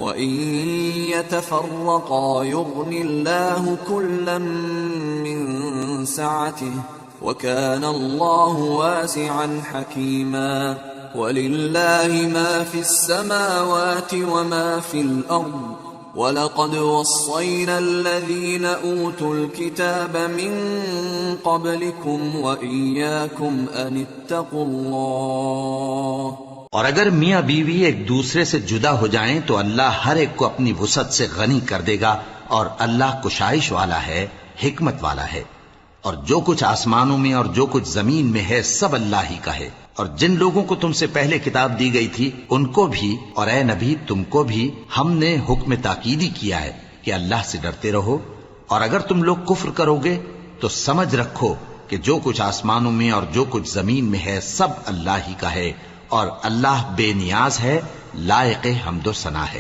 وَإِن يَتَفَرَّقَا يُغْنِ اللَّهُ كُلًّا مِّن سَعَتِهِ وَكَانَ اللَّهُ وَاسِعًا حَكِيمًا وَلِلَّهِ مَا فِي السَّمَاوَاتِ وَمَا فِي الْأَرْضِ وَلَقَدْ وَصَّيْنَا الَّذِينَ أُوتُوا الْكِتَابَ مِن قَبْلِكُمْ وَإِيَّاكُمْ أَنِ اتَّقُوا اللَّهَ। और अगर मियां बीवी एक दूसरे से जुदा हो जाएं तो अल्लाह हर एक को अपनी वुसअत से गनी कर देगा और अल्लाह कुशाइश वाला है, हिकमत वाला है। और जो कुछ आसमानों में और जो कुछ जमीन में है सब अल्लाह ही का है। और जिन लोगों को तुमसे पहले किताब दी गई थी उनको भी और ए नबी तुमको भी हमने हुक्म ताकीदी किया है कि अल्लाह से डरते रहो। और अगर तुम लोग कुफ्र करोगे तो समझ रखो कि जो कुछ आसमानों में और जो कुछ जमीन में है सब अल्लाह ही का है और अल्लाह बेनियाज है, लायक हम्दो सना है।